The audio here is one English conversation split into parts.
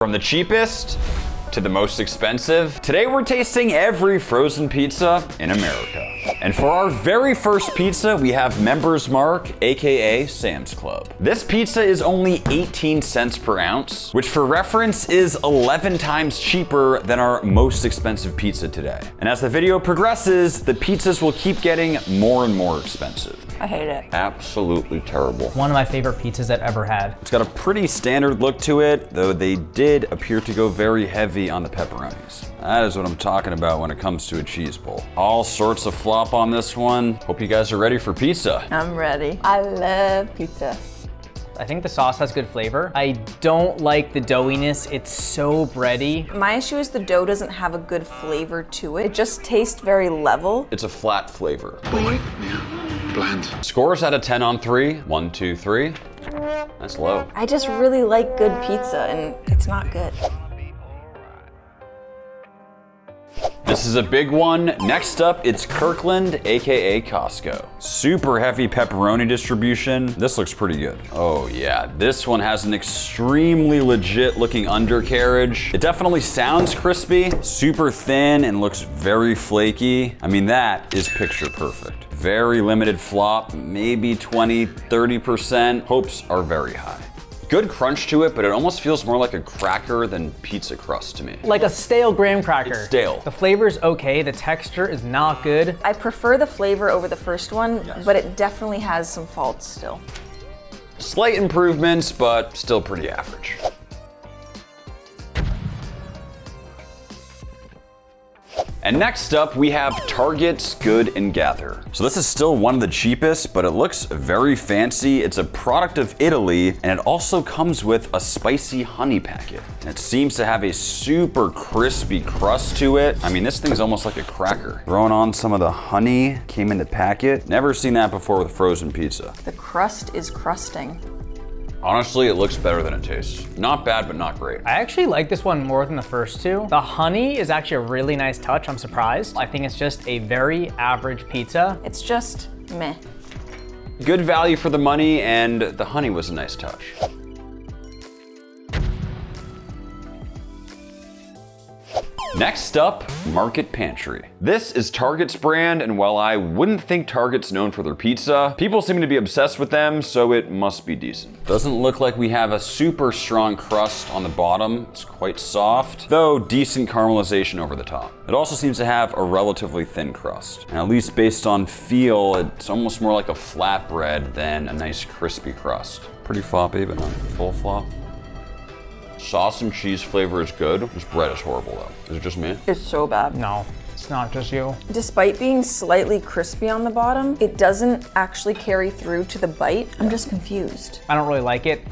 From the cheapest to the most expensive, today we're tasting every frozen pizza in America. And for our very first pizza, we have Members Mark, AKA Sam's Club. This pizza is only 18 cents per ounce, which for reference is 11 times cheaper than our most expensive pizza today. And as the video progresses, the pizzas will keep getting more and more expensive. I hate it. Absolutely terrible. One of my favorite pizzas I've ever had. It's got a pretty standard look to it, though they did appear to go very heavy on the pepperonis. That is what I'm talking about when it comes to a cheese bowl. All sorts of flop on this one. Hope you guys are ready for pizza. I'm ready. I love pizza. I think the sauce has good flavor. I don't like the doughiness. It's so bready. My issue is the dough doesn't have a good flavor to it. It just tastes very level. It's a flat flavor. Boring? Yeah. Bland. Scores out of 10 on 3. 1, 2, 3. That's low. I just really like good pizza and it's not good. This is a big one. Next up, it's Kirkland, AKA Costco. Super heavy pepperoni distribution. This looks pretty good. Oh yeah, this one has an extremely legit looking undercarriage. It definitely sounds crispy, super thin and looks very flaky. I mean, that is picture perfect. Very limited flop, maybe 20, 30%. Hopes are very high. Good crunch to it, but it almost feels more like a cracker than pizza crust to me. Like a stale graham cracker. It's stale. The flavor's okay, the texture is not good. I prefer the flavor over the first one, Yes. but it definitely has some faults still. Slight improvements, but still pretty average. And next up, we have Target's Good and Gather. So this is still one of the cheapest, but it looks very fancy. It's a product of Italy, and it also comes with a spicy honey packet. And it seems to have a super crispy crust to it. I mean, this thing's almost like a cracker. Throwing on some of the honey, came in the packet. Never seen that before with frozen pizza. The crust is crusting. Honestly, it looks better than it tastes. Not bad, but not great. I actually like this one more than the first two. The honey is actually a really nice touch, I'm surprised. I think it's just a very average pizza. It's just meh. Good value for the money, and the honey was a nice touch. Next up, Market Pantry. This is Target's brand, and while I wouldn't think Target's known for their pizza, people seem to be obsessed with them, so it must be decent. Doesn't look like we have a super strong crust on the bottom. It's quite soft, though decent caramelization over the top. It also seems to have a relatively thin crust. And at least based on feel, it's almost more like a flatbread than a nice crispy crust. Pretty floppy, but not full flop. Sauce and cheese flavor is good. This bread is horrible though. Is it just me? It's so bad. No, it's not just you. Despite being slightly crispy on the bottom, it doesn't actually carry through to the bite. I'm just confused. I don't really like it.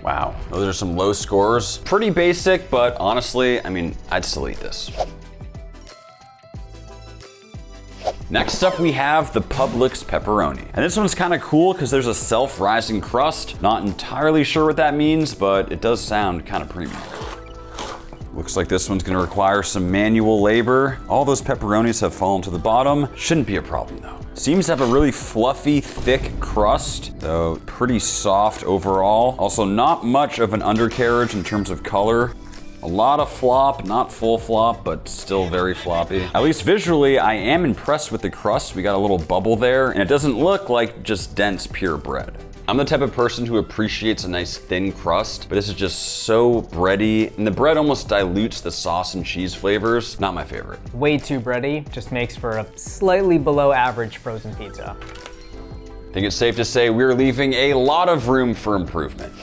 Wow, those are some low scores. Pretty basic, but honestly, I mean, I'd still eat this. Next up, we have the Publix pepperoni. And this one's kind of cool because there's a self-rising crust. Not entirely sure what that means, but it does sound kind of premium. Looks like this one's gonna require some manual labor. All those pepperonis have fallen to the bottom. Shouldn't be a problem though. Seems to have a really fluffy, thick crust, though pretty soft overall. Also not much of an undercarriage in terms of color. A lot of flop, not full flop, but still very floppy. At least visually, I am impressed with the crust. We got a little bubble there, and it doesn't look like just dense, pure bread. I'm the type of person who appreciates a nice thin crust, but this is just so bready, and the bread almost dilutes the sauce and cheese flavors. Not my favorite. Way too bready, just makes for a slightly below average frozen pizza. I think it's safe to say we're leaving a lot of room for improvement.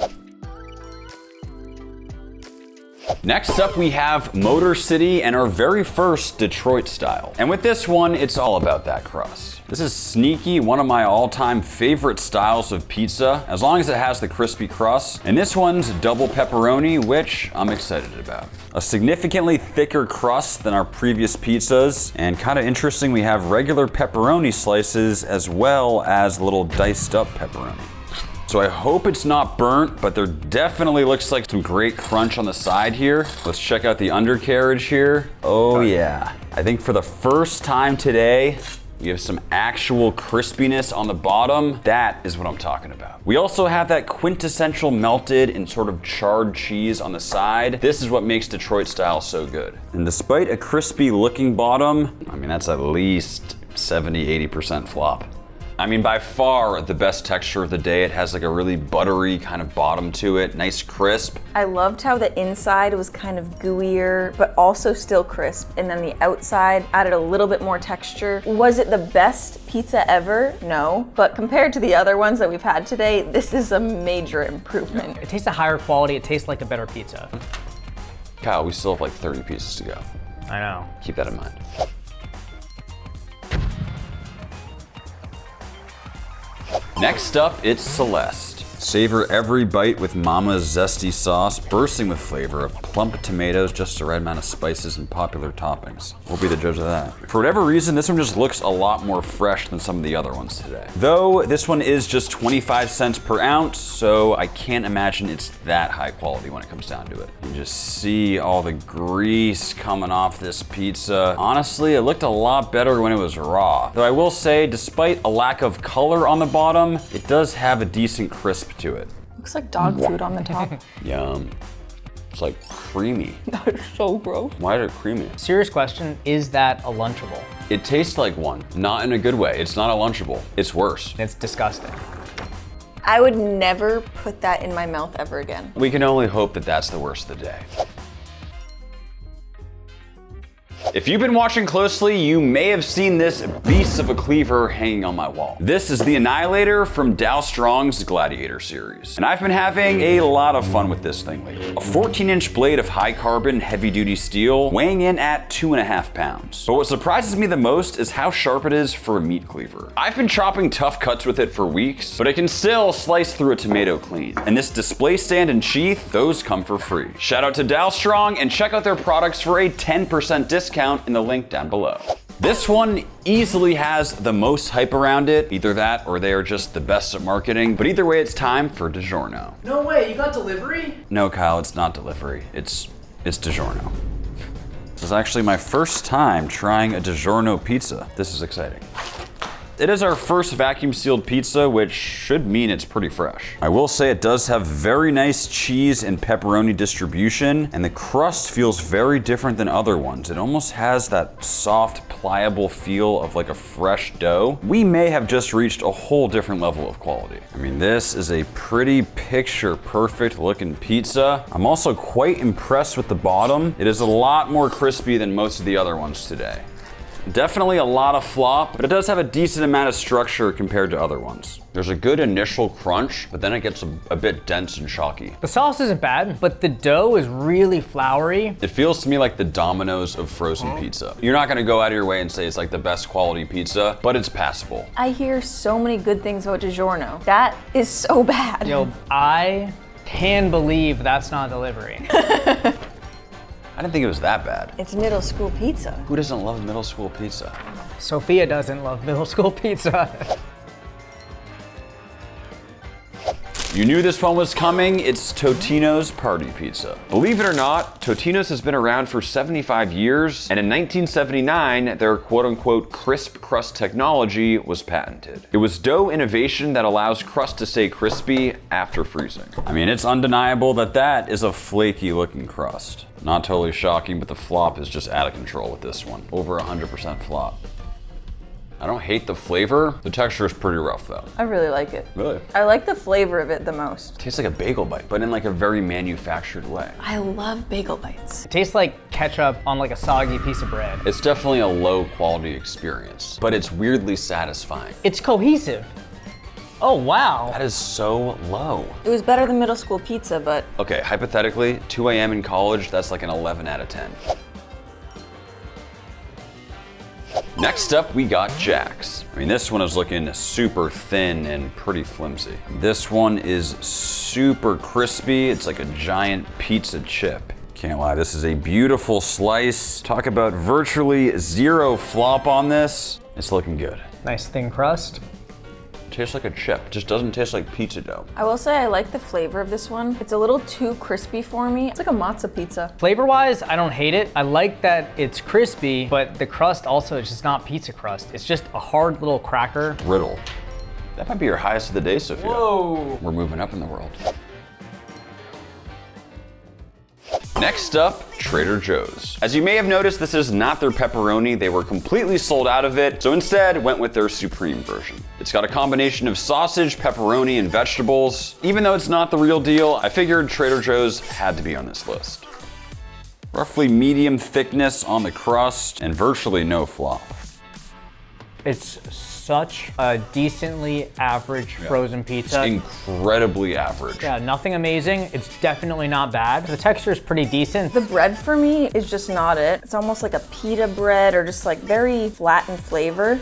Next up, we have Motor City and our very first Detroit style. And with this one, it's all about that crust. This is sneaky, one of my all-time favorite styles of pizza, as long as it has the crispy crust. And this one's double pepperoni, which I'm excited about. A significantly thicker crust than our previous pizzas, and kind of interesting, we have regular pepperoni slices as well as little diced up pepperoni. So I hope it's not burnt, but there definitely looks like some great crunch on the side here. Let's check out the undercarriage here. Oh yeah. I think for the first time today, You have some actual crispiness on the bottom. That is what I'm talking about. We also have that quintessential melted and sort of charred cheese on the side. This is what makes Detroit style so good. And despite a crispy looking bottom, I mean, that's at least 70–80% flop. I mean, by far the best texture of the day. It has like a really buttery kind of bottom to it, nice crisp. I loved how the inside was kind of gooier, but also still crisp. And then the outside added a little bit more texture. Was it the best pizza ever? No. But compared to the other ones that we've had today, this is a major improvement. It tastes a higher quality. It tastes like a better pizza. Kyle, we still have like 30 pieces to go. I know. Keep that in mind. Next up, it's Celeste. Savor every bite with Mama's zesty sauce, bursting with flavor of plump tomatoes, just the right amount of spices and popular toppings. We'll be the judge of that. For whatever reason, this one just looks a lot more fresh than some of the other ones today. Though this one is just 25 cents per ounce, so I can't imagine it's that high quality when it comes down to it. You just see all the grease coming off this pizza. Honestly, it looked a lot better when it was raw. Though I will say, despite a lack of color on the bottom, it does have a decent crisp to it. Looks like dog food on the top. Yum. It's like creamy. That is so gross. Why is it creamy? Serious question, is that a Lunchable? It tastes like one, not in a good way. It's not a Lunchable. It's worse. It's disgusting. I would never put that in my mouth ever again. We can only hope that that's the worst of the day. If you've been watching closely, you may have seen this beast of a cleaver hanging on my wall. This is the Annihilator from Dow Strong's Gladiator series. And I've been having a lot of fun with this thing lately. A 14-inch blade of high carbon, heavy duty steel, weighing in at 2.5 pounds. But what surprises me the most is how sharp it is for a meat cleaver. I've been chopping tough cuts with it for weeks, but it can still slice through a tomato clean. And this display stand and sheath, those come for free. Shout out to Dow Strong and check out their products for a 10% discount in the link down below. This one easily has the most hype around it. Either that or they are just the best at marketing. But either way, it's time for DiGiorno. No way, you got delivery? No, Kyle, it's not delivery. It's DiGiorno. This is actually my first time trying a DiGiorno pizza. This is exciting. It is our first vacuum sealed pizza, which should mean it's pretty fresh. I will say it does have very nice cheese and pepperoni distribution, and the crust feels very different than other ones. It almost has that soft, pliable feel of like a fresh dough. We may have just reached a whole different level of quality. I mean, this is a pretty picture perfect looking pizza. I'm also quite impressed with the bottom. It is a lot more crispy than most of the other ones today. Definitely a lot of flop, but it does have a decent amount of structure compared to other ones. There's a good initial crunch, but then it gets a bit dense and chalky. The sauce isn't bad, but the dough is really floury. It feels to me like the Domino's of frozen pizza. You're not gonna go out of your way and say it's like the best quality pizza, but it's passable. I hear so many good things about DiGiorno. That is so bad. Yo, I can believe that's not delivery. I didn't think it was that bad. It's middle school pizza. Who doesn't love middle school pizza? Sophia doesn't love middle school pizza. You knew this one was coming. It's Totino's Party Pizza. Believe it or not, Totino's has been around for 75 years, and in 1979, their quote-unquote crisp crust technology was patented. It was dough innovation that allows crust to stay crispy after freezing. I mean, it's undeniable that that is a flaky looking crust. Not totally shocking, but the flop is just out of control with this one. Over 100% flop. I don't hate the flavor. The texture is pretty rough though. I really like it. Really? I like the flavor of it the most. Tastes like a bagel bite, but in like a very manufactured way. I love Bagel Bites. It tastes like ketchup on like a soggy piece of bread. It's definitely a low quality experience, but it's weirdly satisfying. It's cohesive. Oh, wow. That is so low. It was better than middle school pizza, but Okay, hypothetically, 2 a.m. in college, that's like an 11 out of 10. Next up, we got Jack's. I mean, this one is looking super thin and pretty flimsy. This one is super crispy. It's like a giant pizza chip. Can't lie, this is a beautiful slice. Talk about virtually zero flop on this. It's looking good. Nice thin crust. tastes like a chip. It just doesn't taste like pizza dough. I will say I like the flavor of this one. It's a little too crispy for me. It's like a matzo pizza. Flavor-wise, I don't hate it. I like that it's crispy, but the crust also is just not pizza crust. It's just a hard little cracker. Brittle. That might be your highest of the day, Sophia. Whoa. We're moving up in the world. Next up, Trader Joe's. As you may have noticed, this is not their pepperoni. They were completely sold out of it, so instead went with their supreme version. It's got a combination of sausage, pepperoni, and vegetables. Even though it's not the real deal, I figured Trader Joe's had to be on this list. Roughly medium thickness on the crust and virtually no flop. It's such a decently average frozen pizza. It's incredibly average. Yeah, nothing amazing. It's definitely not bad. The texture is pretty decent. The bread for me is just not it. It's almost like a pita bread or just like very flat in flavor.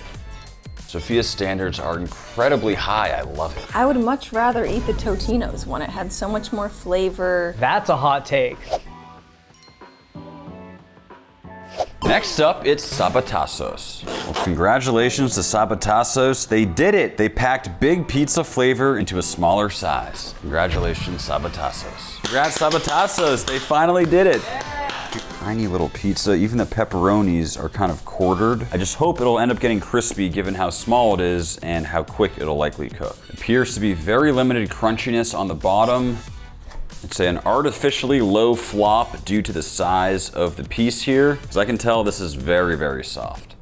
Sophia's standards are incredibly high. I love it. I would much rather eat the Totino's one. It had so much more flavor. That's a hot take. Next up, it's Sabatassos. Well, congratulations to Sabatassos. They did it. They packed big pizza flavor into a smaller size. Congratulations, Sabatassos. Congrats, Sabatassos. They finally did it. Tiny little pizza. Even the pepperonis are kind of quartered. I just hope it'll end up getting crispy given how small it is and how quick it'll likely cook. It appears to be very limited crunchiness on the bottom. It's an artificially low flop due to the size of the piece here. As I can tell, this is very, very soft.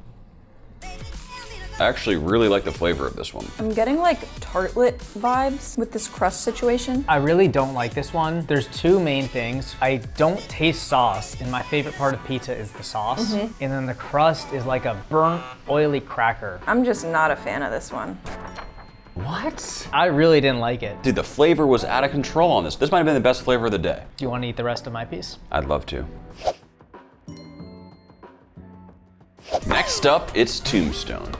I actually really like the flavor of this one. I'm getting like tartlet vibes with this crust situation. I really don't like this one. There's two main things. I don't taste sauce, and my favorite part of pizza is the sauce. And then the crust is like a burnt, oily cracker. I'm just not a fan of this one. What? I really didn't like it. Dude, the flavor was out of control on this. This might have been the best flavor of the day. Do you want to eat the rest of my piece? I'd love to. Next up, it's Tombstone.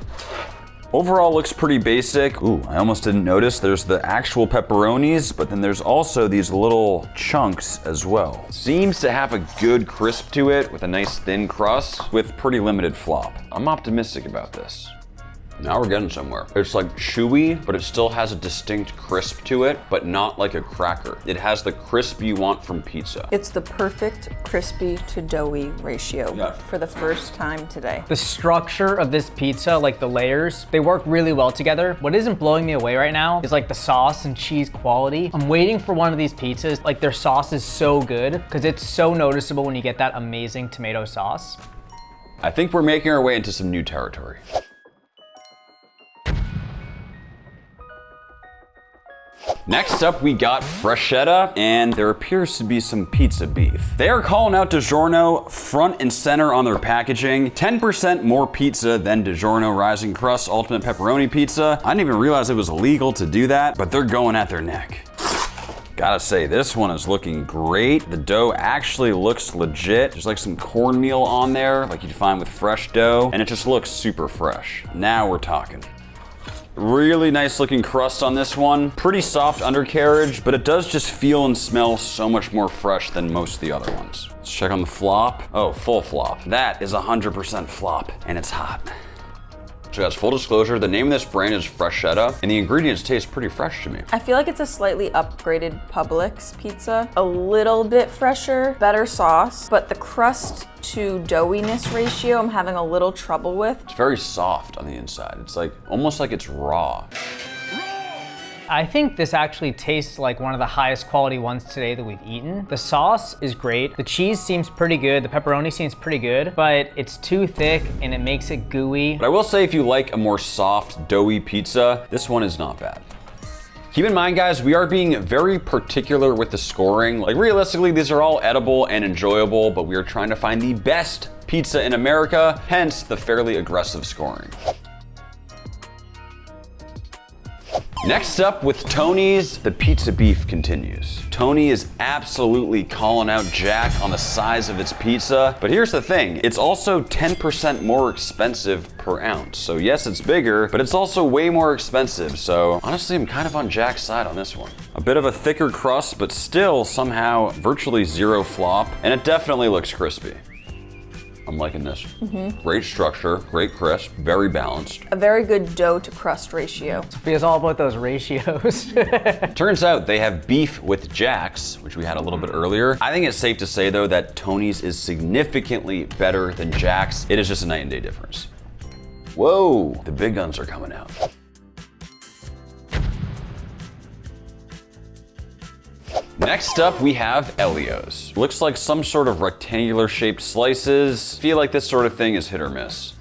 Overall looks pretty basic. Ooh, I almost didn't notice. There's the actual pepperonis, but then there's also these little chunks as well. Seems to have a good crisp to it with a nice thin crust with pretty limited flop. I'm optimistic about this. Now we're getting somewhere. It's like chewy, but it still has a distinct crisp to it, but not like a cracker. It has the crisp you want from pizza. It's the perfect crispy to doughy ratio for the first time today. The structure of this pizza, like the layers, they work really well together. What isn't blowing me away right now is like the sauce and cheese quality. I'm waiting for one of these pizzas. Like their sauce is so good because it's so noticeable when you get that amazing tomato sauce. I think we're making our way into some new territory. Next up, we got Freschetta, and there appears to be some pizza beef. They are calling out DiGiorno front and center on their packaging. 10% more pizza than DiGiorno Rising Crust Ultimate Pepperoni Pizza. I didn't even realize it was illegal to do that, but they're going at their neck. Gotta say, this one is looking great. The dough actually looks legit. There's like some cornmeal on there, like you'd find with fresh dough, and it just looks super fresh. Now we're talking. Really nice looking crust on this one. Pretty soft undercarriage, but it does just feel and smell so much more fresh than most of the other ones. Let's check on the flop. Oh, full flop. That is 100% flop, and it's hot. So guys, full disclosure, the name of this brand is Freschetta, and the ingredients taste pretty fresh to me. I feel like it's a slightly upgraded Publix pizza. A little bit fresher, better sauce, but the crust to doughiness ratio I'm having a little trouble with. It's very soft on the inside. It's like, almost like it's raw. I think this actually tastes like one of the highest quality ones today that we've eaten. The sauce is great. The cheese seems pretty good. The pepperoni seems pretty good, but it's too thick and it makes it gooey. But I will say if you like a more soft, doughy pizza, this one is not bad. Keep in mind, guys, we are being very particular with the scoring. Like realistically, these are all edible and enjoyable, but we are trying to find the best pizza in America, hence the fairly aggressive scoring. Next up with Tony's, the pizza beef continues. Tony is absolutely calling out Jack on the size of its pizza, but here's the thing, it's also 10% more expensive per ounce. So yes, it's bigger, but it's also way more expensive. So honestly, I'm kind of on Jack's side on this one. A bit of a thicker crust, but still somehow virtually zero flop, and it definitely looks crispy. I'm liking this. Great structure, great crisp, very balanced. A very good dough to crust ratio. It's all about those ratios. Turns out they have beef with Jack's, which we had a little bit earlier. I think it's safe to say though that Tony's is significantly better than Jack's. It is just a night and day difference. Whoa, the big guns are coming out. Next up, we have Ellio's. Looks like some sort of rectangular shaped slices. Feel like this sort of thing is hit or miss.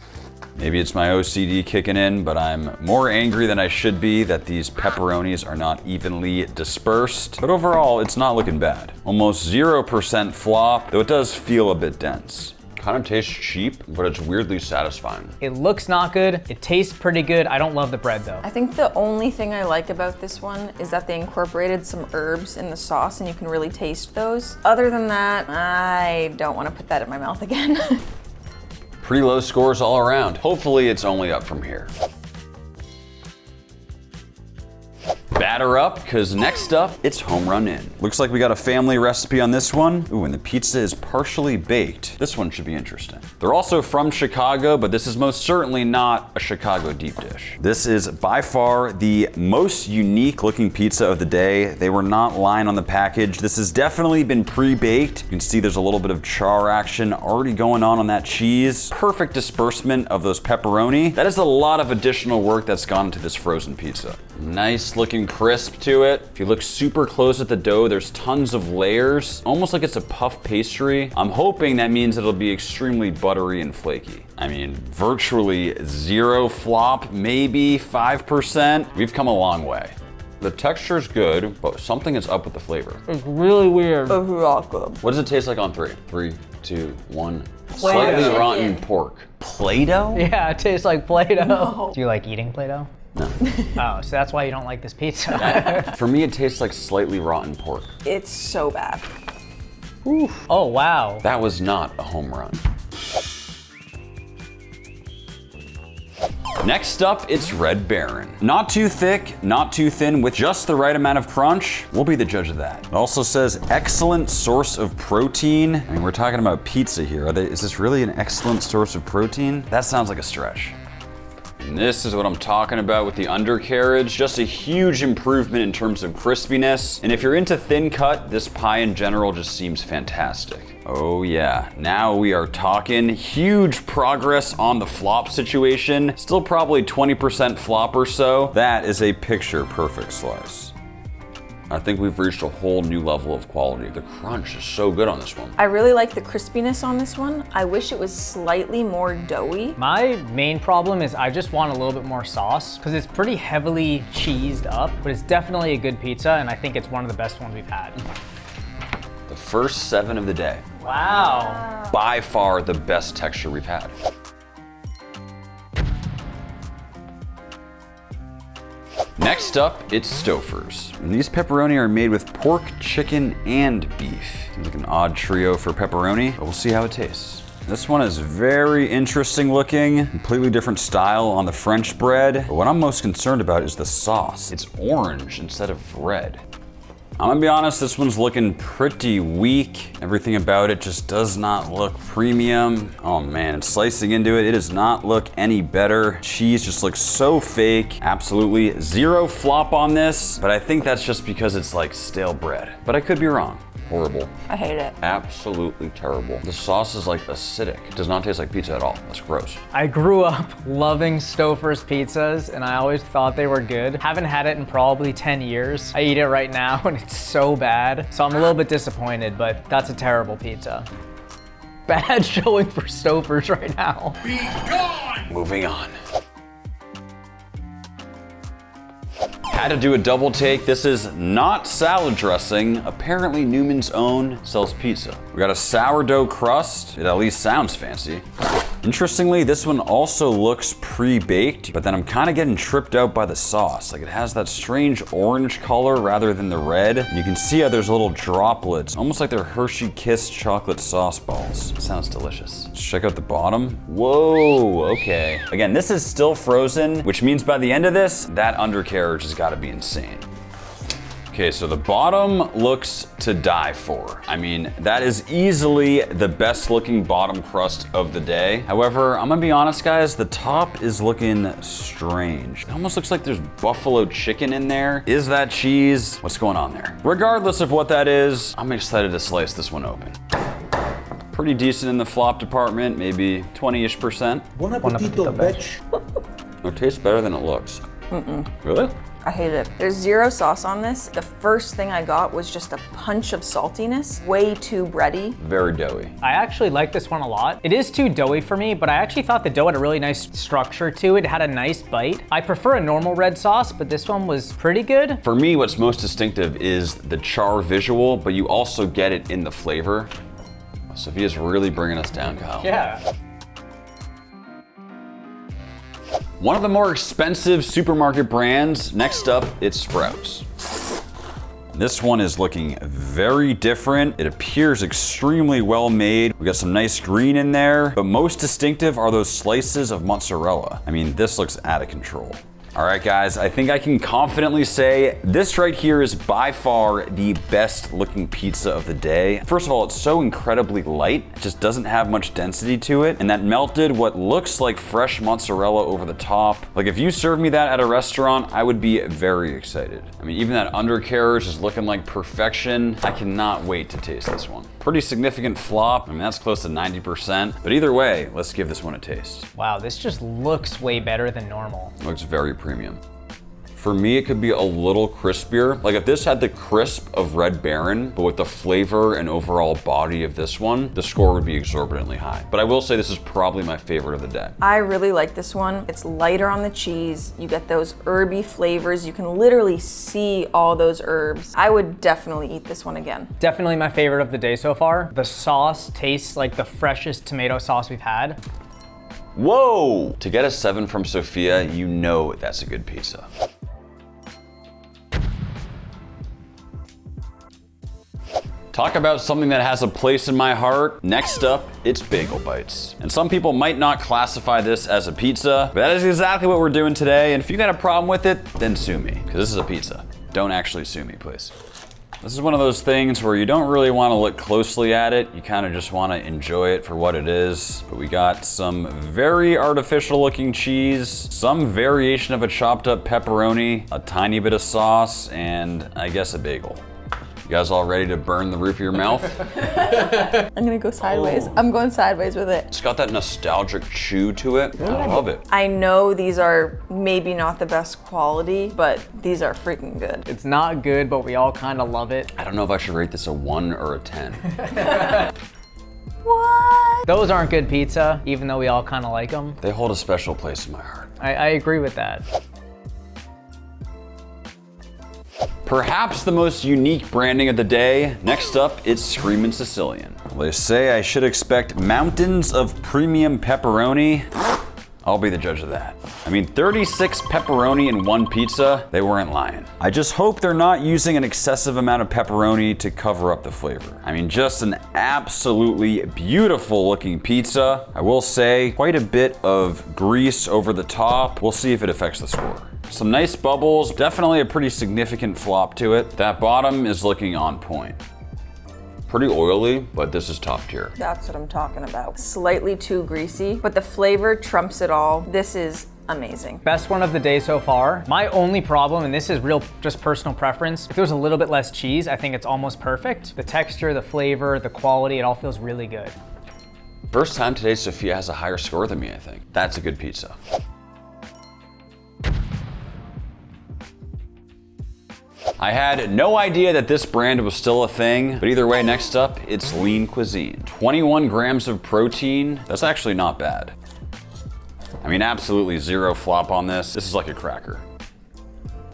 Maybe it's my OCD kicking in, but I'm more angry than I should be that these pepperonis are not evenly dispersed. But overall, it's not looking bad. Almost 0% flop, though it does feel a bit dense. Kind of tastes cheap, but it's weirdly satisfying. It looks not good. It tastes pretty good. I don't love the bread though. I think the only thing I like about this one is that they incorporated some herbs in the sauce and you can really taste those. Other than that, I don't want to put that in my mouth again. Pretty low scores all around. Hopefully it's only up from here. Batter up, because next up, it's Home Run In. Looks like we got a family recipe on this one. Ooh, and the pizza is partially baked. This one should be interesting. They're also from Chicago, but this is most certainly not a Chicago deep dish. This is by far the most unique looking pizza of the day. They were not lying on the package. This has definitely been pre-baked. You can see there's a little bit of char action already going on that cheese. Perfect disbursement of those pepperoni. That is a lot of additional work that's gone into this frozen pizza. Nice looking crisp to it. If you look super close at the dough, there's tons of layers, almost like it's a puff pastry. I'm hoping that means it'll be extremely buttery and flaky. I mean, virtually zero flop, maybe 5%. We've come a long way. The texture's good, but something is up with the flavor. It's really weird. What does it taste like on three? 3, 2, 1. Slightly rotten pork. Play-Doh? Yeah, it tastes like Play-Doh. No. Do you like eating Play-Doh? No. Oh, so that's why you don't like this pizza. For me, it tastes like slightly rotten pork. It's so bad. Oof. Oh, wow. That was not a home run. Next up, it's Red Baron. Not too thick, not too thin, with just the right amount of crunch. We'll be the judge of that. It also says excellent source of protein. I mean, we're talking about pizza here. Is this really an excellent source of protein? That sounds like a stretch. And this is what I'm talking about with the undercarriage. Just a huge improvement in terms of crispiness. And if you're into thin cut, this pie in general just seems fantastic. Oh yeah, now we are talking. Huge progress on the flop situation. Still probably 20% flop or so. That is a picture perfect slice. I think we've reached a whole new level of quality. The crunch is so good on this one. I really like the crispiness on this one. I wish it was slightly more doughy. My main problem is I just want a little bit more sauce because it's pretty heavily cheesed up, but it's definitely a good pizza and I think it's one of the best ones we've had. The first 7 of the day. Wow. By far the best texture we've had. Next up, it's Stouffer's. And these pepperoni are made with pork, chicken, and beef. Seems like an odd trio for pepperoni, but we'll see how it tastes. This one is very interesting looking, completely different style on the French bread. But what I'm most concerned about is the sauce. It's orange instead of red. I'm gonna be honest, this one's looking pretty weak. Everything about it just does not look premium. Oh man, it's slicing into it. It does not look any better. Cheese just looks so fake. Absolutely zero flop on this, but I think that's just because it's like stale bread. But I could be wrong. Horrible. I hate it. Absolutely terrible. The sauce is like acidic. It does not taste like pizza at all. That's gross. I grew up loving Stouffer's pizzas and I always thought they were good. Haven't had it in probably 10 years. I eat it right now and it's so bad. So I'm a little bit disappointed, but that's a terrible pizza. Bad showing for Stouffer's right now. Be gone! Moving on. Had to do a double take. This is not salad dressing. Apparently Newman's own sells pizza. We got a sourdough crust. It at least sounds fancy. Interestingly, this one also looks pre-baked, but then I'm kind of getting tripped out by the sauce. Like it has that strange orange color rather than the red. You can see how there's little droplets, almost like they're Hershey Kiss chocolate sauce balls. Sounds delicious. Let's check out the bottom. Whoa, okay. Again, this is still frozen, which means by the end of this, that undercarriage has got to be insane. Okay, so the bottom looks to die for. I mean, that is easily the best looking bottom crust of the day. However, I'm gonna be honest, guys, the top is looking strange. It almost looks like there's buffalo chicken in there. Is that cheese? What's going on there? Regardless of what that is, I'm excited to slice this one open. Pretty decent in the flop department, maybe 20-ish%. Buon appetito, bitch. It tastes better than it looks. Really? I hate it. There's zero sauce on this. The first thing I got was just a punch of saltiness, way too bready. Very doughy. I actually like this one a lot. It is too doughy for me, but I actually thought the dough had a really nice structure to it. It had a nice bite. I prefer a normal red sauce, but this one was pretty good. For me, what's most distinctive is the char visual, but you also get it in the flavor. Sophia's really bringing us down, Kyle. Yeah. One of the more expensive supermarket brands, next up, it's Sprouts. This one is looking very different. It appears extremely well made. We got some nice green in there, but most distinctive are those slices of mozzarella. I mean, this looks out of control. All right, guys, I think I can confidently say this right here is by far the best looking pizza of the day. First of all, it's so incredibly light. It just doesn't have much density to it. And that melted what looks like fresh mozzarella over the top. Like if you served me that at a restaurant, I would be very excited. I mean, even that undercarriage is looking like perfection. I cannot wait to taste this one. Pretty significant flop. I mean, that's close to 90%. But either way, let's give this one a taste. Wow, this just looks way better than normal. It looks very premium. For me, it could be a little crispier. Like if this had the crisp of Red Baron, but with the flavor and overall body of this one, the score would be exorbitantly high. But I will say this is probably my favorite of the day. I really like this one. It's lighter on the cheese. You get those herby flavors. You can literally see all those herbs. I would definitely eat this one again. Definitely my favorite of the day so far. The sauce tastes like the freshest tomato sauce we've had. Whoa! To get a 7 from Sophia, you know that's a good pizza. Talk about something that has a place in my heart. Next up, it's Bagel Bites. And some people might not classify this as a pizza, but that is exactly what we're doing today. And if you got a problem with it, then sue me, because this is a pizza. Don't actually sue me, please. This is one of those things where you don't really want to look closely at it. You kind of just want to enjoy it for what it is. But we got some very artificial looking cheese, some variation of a chopped up pepperoni, a tiny bit of sauce, and I guess a bagel. You guys all ready to burn the roof of your mouth? I'm gonna go sideways. I'm going sideways with it. It's got that nostalgic chew to it. I love it. I know these are maybe not the best quality, but these are freaking good. It's not good, but we all kind of love it. I don't know if I should rate this a 1 or a 10. What? Those aren't good pizza, even though we all kind of like them. They hold a special place in my heart. I agree with that. Perhaps the most unique branding of the day. Next up, it's Screamin Sicilian. They say I should expect mountains of premium pepperoni. I'll be the judge of that. I mean, 36 pepperoni in one pizza, they weren't lying. I just hope they're not using an excessive amount of pepperoni to cover up the flavor. I mean, just an absolutely beautiful looking pizza. I will say, quite a bit of grease over the top. We'll see if it affects the score. Some nice bubbles, definitely a pretty significant flop to it. That bottom is looking on point. Pretty oily, but this is top tier. That's what I'm talking about. Slightly too greasy, but the flavor trumps it all. This is amazing. Best one of the day so far. My only problem, and this is real just personal preference, if there was a little bit less cheese, I think it's almost perfect. The texture, the flavor, the quality, it all feels really good. First time today, Sophia has a higher score than me, I think. That's a good pizza. I had no idea that this brand was still a thing, but either way, next up, it's Lean Cuisine. 21 grams of protein, that's actually not bad. I mean, absolutely zero flop on this. This is like a cracker.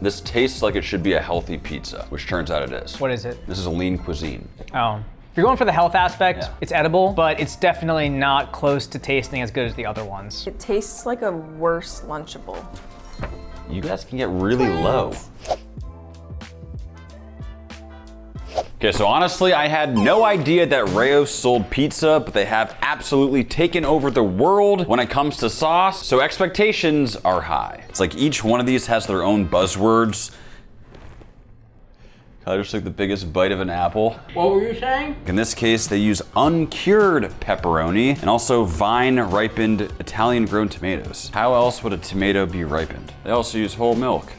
This tastes like it should be a healthy pizza, which turns out it is. What is it? This is a Lean Cuisine. Oh. If you're going for the health aspect, Yeah. It's edible, but it's definitely not close to tasting as good as the other ones. It tastes like a worse Lunchable. You guys can get really low. Okay, so honestly, I had no idea that Rao's sold pizza, but they have absolutely taken over the world when it comes to sauce, so expectations are high. It's like each one of these has their own buzzwords. I just took the biggest bite of an apple. What were you saying? In this case, they use uncured pepperoni and also vine-ripened Italian-grown tomatoes. How else would a tomato be ripened? They also use whole milk.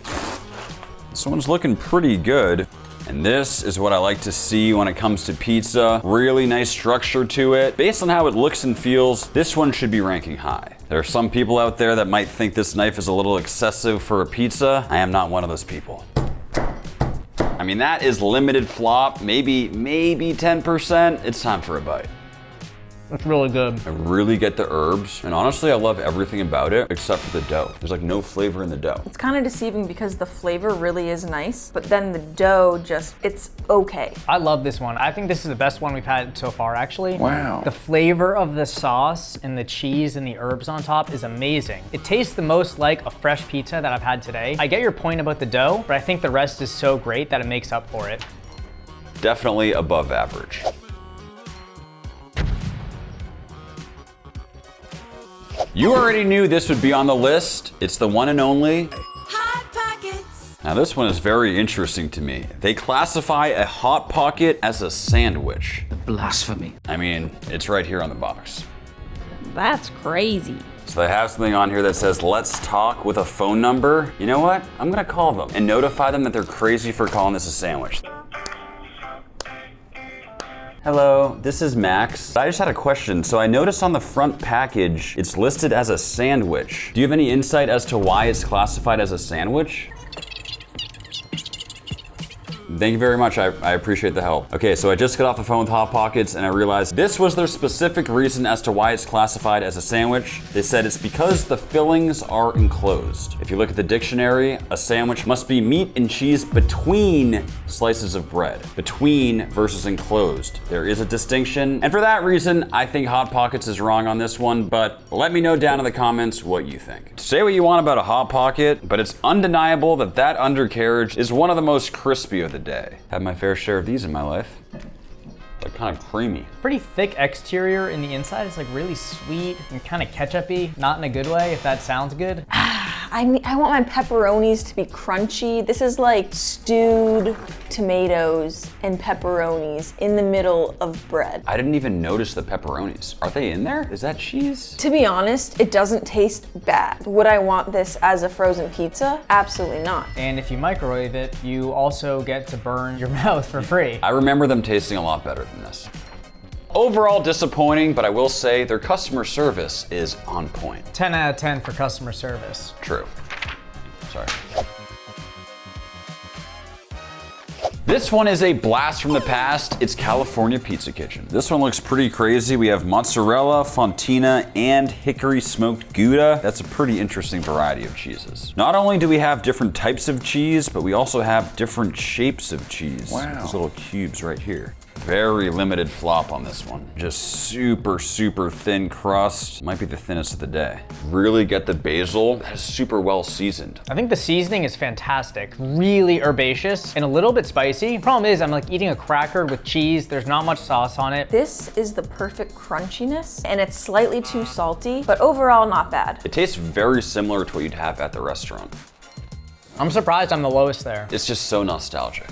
This one's looking pretty good. And this is what I like to see when it comes to pizza. Really nice structure to it. Based on how it looks and feels, this one should be ranking high. There are some people out there that might think this knife is a little excessive for a pizza. I am not one of those people. I mean, that is limited flop, maybe 10%. It's time for a bite. It's really good. I really get the herbs, and honestly, I love everything about it except for the dough. There's like no flavor in the dough. It's kind of deceiving because the flavor really is nice, but then the dough it's okay. I love this one. I think this is the best one we've had so far, actually. Wow. The flavor of the sauce and the cheese and the herbs on top is amazing. It tastes the most like a fresh pizza that I've had today. I get your point about the dough, but I think the rest is so great that it makes up for it. Definitely above average. You already knew this would be on the list. It's the one and only Hot Pockets. Now this one is very interesting to me. They classify a Hot Pocket as a sandwich. Blasphemy. I mean, it's right here on the box. That's crazy. So they have something on here that says, let's talk with a phone number. You know what? I'm gonna call them and notify them that they're crazy for calling this a sandwich. Hello, this is Max. I just had a question. So I noticed on the front package, it's listed as a sandwich. Do you have any insight as to why it's classified as a sandwich? Thank you very much, I appreciate the help. Okay, so I just got off the phone with Hot Pockets and I realized this was their specific reason as to why it's classified as a sandwich. They said it's because the fillings are enclosed. If you look at the dictionary, a sandwich must be meat and cheese between slices of bread. Between versus enclosed. There is a distinction, and for that reason, I think Hot Pockets is wrong on this one, but let me know down in the comments what you think. Say what you want about a Hot Pocket, but it's undeniable that that undercarriage is one of the most crispy of the day. Had my fair share of these in my life. They're kind of creamy. Pretty thick exterior, and the inside is like really sweet and kind of ketchup-y. Not in a good way, if that sounds good. I want my pepperonis to be crunchy. This is like stewed tomatoes and pepperonis in the middle of bread. I didn't even notice the pepperonis. Are they in there? Is that cheese? To be honest, it doesn't taste bad. Would I want this as a frozen pizza? Absolutely not. And if you microwave it, you also get to burn your mouth for free. I remember them tasting a lot better than this. Overall disappointing, but I will say their customer service is on point. 10 out of 10 for customer service. True. Sorry. This one is a blast from the past. It's California Pizza Kitchen. This one looks pretty crazy. We have mozzarella, fontina, and hickory smoked Gouda. That's a pretty interesting variety of cheeses. Not only do we have different types of cheese, but we also have different shapes of cheese. Wow. These little cubes right here. Very limited flop on this one. Just super, super thin crust. Might be the thinnest of the day. Really get the basil. That is super well seasoned. I think the seasoning is fantastic. Really herbaceous and a little bit spicy. Problem is, I'm like eating a cracker with cheese. There's not much sauce on it. This is the perfect crunchiness, and it's slightly too salty, but overall not bad. It tastes very similar to what you'd have at the restaurant. I'm surprised I'm the lowest there. It's just so nostalgic.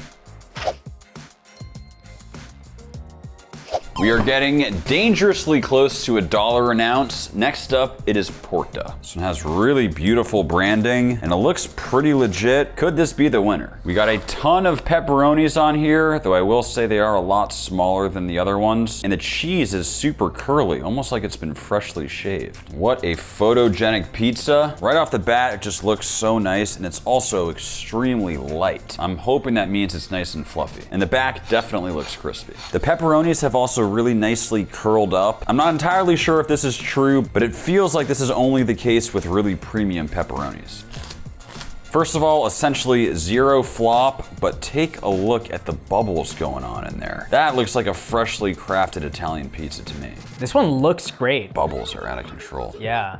We are getting dangerously close to $1 an ounce. Next up, it is Porta. This one has really beautiful branding and it looks pretty legit. Could this be the winner? We got a ton of pepperonis on here, though I will say they are a lot smaller than the other ones. And the cheese is super curly, almost like it's been freshly shaved. What a photogenic pizza. Right off the bat, it just looks so nice and it's also extremely light. I'm hoping that means it's nice and fluffy. And the back definitely looks crispy. The pepperonis have also really nicely curled up. I'm not entirely sure if this is true, but it feels like this is only the case with really premium pepperonis. First of all, essentially zero flop, but take a look at the bubbles going on in there. That looks like a freshly crafted Italian pizza to me. This one looks great. Bubbles are out of control. Yeah.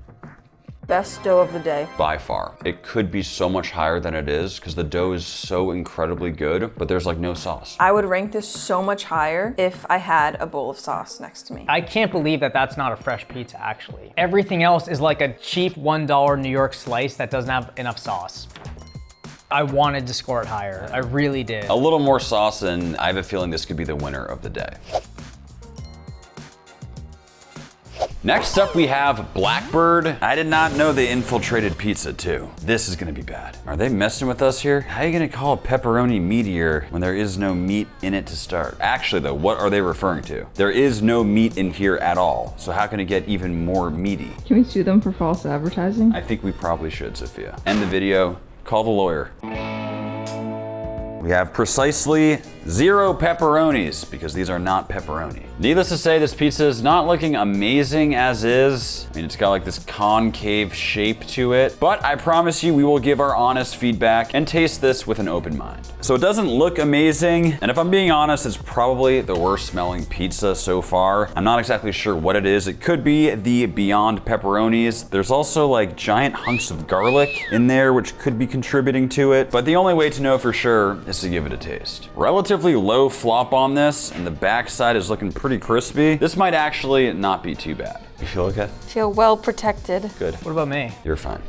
Best dough of the day. By far. It could be so much higher than it is because the dough is so incredibly good, but there's like no sauce. I would rank this so much higher if I had a bowl of sauce next to me. I can't believe that that's not a fresh pizza, actually. Everything else is like a cheap $1 New York slice that doesn't have enough sauce. I wanted to score it higher. I really did. A little more sauce, and I have a feeling this could be the winner of the day. Next up, we have Blackbird. I did not know they infiltrated pizza too. This is gonna be bad. Are they messing with us here? How are you gonna call a pepperoni meatier when there is no meat in it to start? Actually though, what are they referring to? There is no meat in here at all. So how can it get even more meaty? Can we sue them for false advertising? I think we probably should, Sophia. End the video, call the lawyer. We have precisely 0 pepperonis because these are not pepperoni. Needless to say, this pizza is not looking amazing as is. I mean, it's got like this concave shape to it, but I promise you we will give our honest feedback and taste this with an open mind. So it doesn't look amazing, and if I'm being honest, it's probably the worst smelling pizza so far. I'm not exactly sure what it is. It could be the Beyond pepperonis. There's also like giant hunks of garlic in there, which could be contributing to it, but the only way to know for sure is to give it a taste. Relatively low flop on this, and the backside is looking pretty crispy. This might actually not be too bad. You feel okay? Feel well protected. Good. What about me? You're fine.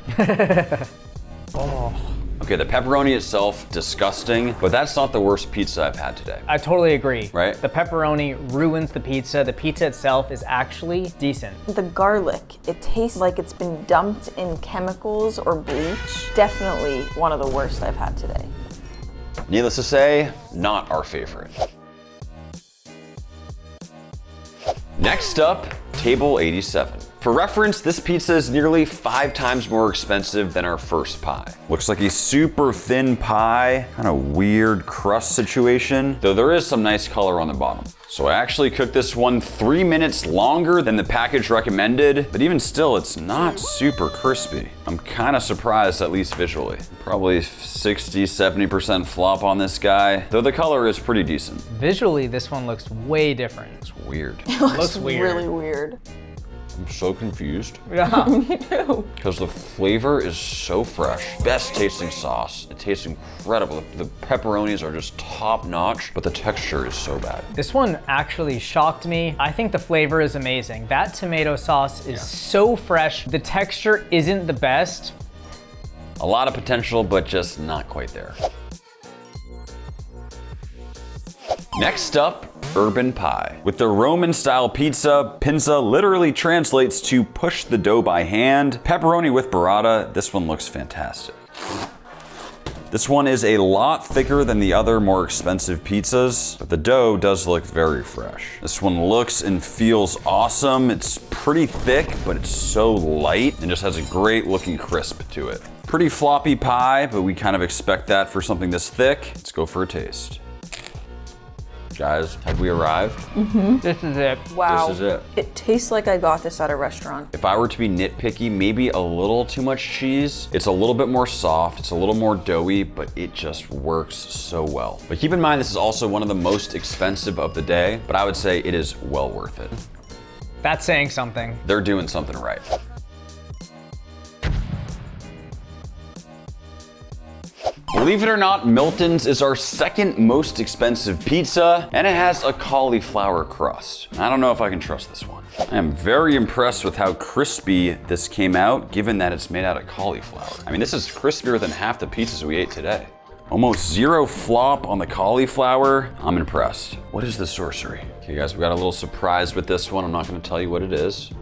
Oh. Okay, the pepperoni itself, disgusting, but that's not the worst pizza I've had today. I totally agree. Right? The pepperoni ruins the pizza. The pizza itself is actually decent. The garlic, it tastes like it's been dumped in chemicals or bleach. Definitely one of the worst I've had today. Needless to say, not our favorite. Next up, table 87. For reference, this pizza is nearly 5 times more expensive than our first pie. Looks like a super thin pie, kind of weird crust situation, though there is some nice color on the bottom. So I actually cooked this one 3 minutes longer than the package recommended, but even still, it's not super crispy. I'm kind of surprised, at least visually. Probably 60-70% flop on this guy, though the color is pretty decent. Visually, this one looks way different. It's weird. It looks Looks weird. really weird. I'm so confused. Yeah. Me too. Because the flavor is so fresh. Best tasting sauce. It tastes incredible. The pepperonis are just top notch, but the texture is so bad. This one actually shocked me. I think the flavor is amazing. That tomato sauce is so fresh. The texture isn't the best. A lot of potential, but just not quite there. Next up, urban pie. With the Roman style pizza, pinza literally translates to push the dough by hand. Pepperoni with burrata, this one looks fantastic. This one is a lot thicker than the other more expensive pizzas, but the dough does look very fresh. This one looks and feels awesome. It's pretty thick, but it's so light and just has a great looking crisp to it. Pretty floppy pie, but we kind of expect that for something this thick. Let's go for a taste. Guys, have we arrived? This is it. Wow. This is it. It tastes like I got this at a restaurant. If I were to be nitpicky, maybe a little too much cheese. It's a little bit more soft, it's a little more doughy, but it just works so well. But keep in mind, this is also one of the most expensive of the day, but I would say it is well worth it. That's saying something. They're doing something right. Believe it or not, Milton's is our second most expensive pizza, and it has a cauliflower crust. I don't know if I can trust this one. I am very impressed with how crispy this came out, given that it's made out of cauliflower. I mean, this is crispier than half the pizzas we ate today. Almost 0 flop on the cauliflower. I'm impressed. What is the sorcery? Okay guys, we got a little surprise with this one. I'm not gonna tell you what it is.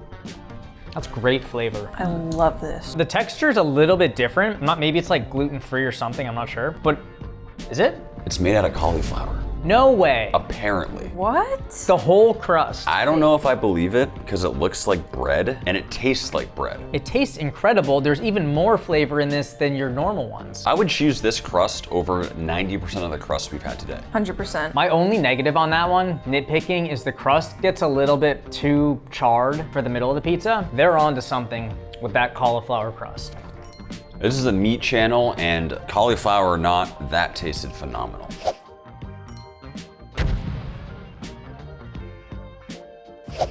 That's great flavor. I love this. The texture is a little bit different. Maybe it's like gluten-free or something, I'm not sure. But is it? It's made out of cauliflower. No way. Apparently. What? The whole crust. I don't know if I believe it because it looks like bread and it tastes like bread. It tastes incredible. There's even more flavor in this than your normal ones. I would choose this crust over 90% of the crust we've had today. 100%. My only negative on that one, nitpicking, is the crust gets a little bit too charred for the middle of the pizza. They're onto something with that cauliflower crust. This is a meat channel and cauliflower or not, that tasted phenomenal.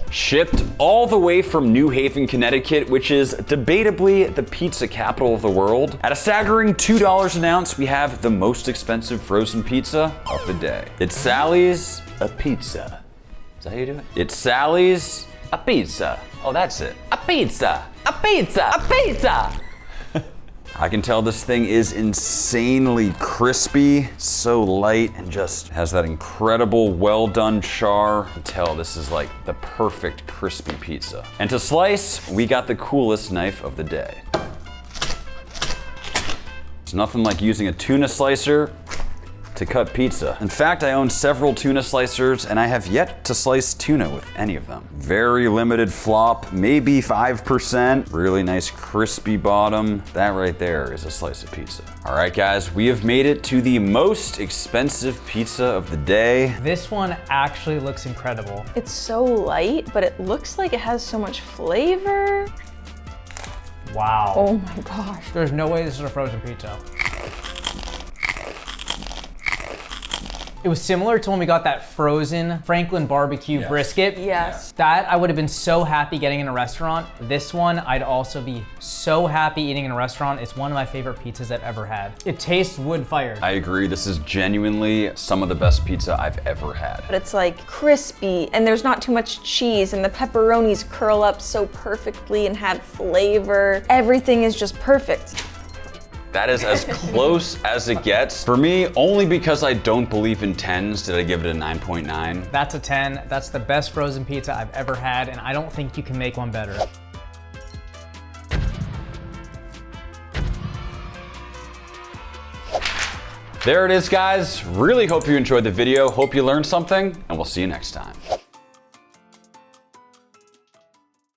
Shipped all the way from New Haven, Connecticut, which is debatably the pizza capital of the world. At a staggering $2 an ounce, we have the most expensive frozen pizza of the day. It's Sally's Apizza. Is that how you do it? It's Sally's Apizza. Oh, that's it. Apizza, Apizza, Apizza. I can tell this thing is insanely crispy, so light, and just has that incredible well done char. I can tell this is like the perfect crispy pizza. And to slice, we got the coolest knife of the day. It's nothing like using a tuna slicer to cut pizza. In fact, I own several tuna slicers and I have yet to slice tuna with any of them. Very limited flop, maybe 5%. Really nice crispy bottom. That right there is a slice of pizza. All right, guys, we have made it to the most expensive pizza of the day. This one actually looks incredible. It's so light, but it looks like it has so much flavor. Wow. Oh my gosh. There's no way this is a frozen pizza. It was similar to when we got that frozen Franklin barbecue brisket. Yes. That I would have been so happy getting in a restaurant. This one, I'd also be so happy eating in a restaurant. It's one of my favorite pizzas I've ever had. It tastes wood fired. I agree, this is genuinely some of the best pizza I've ever had. But it's like crispy and there's not too much cheese and the pepperonis curl up so perfectly and have flavor. Everything is just perfect. That is as close as it gets. For me, only because I don't believe in 10s did I give it a 9.9. That's a 10. That's the best frozen pizza I've ever had, and I don't think you can make one better. There it is, guys. Really hope you enjoyed the video. Hope you learned something, and we'll see you next time.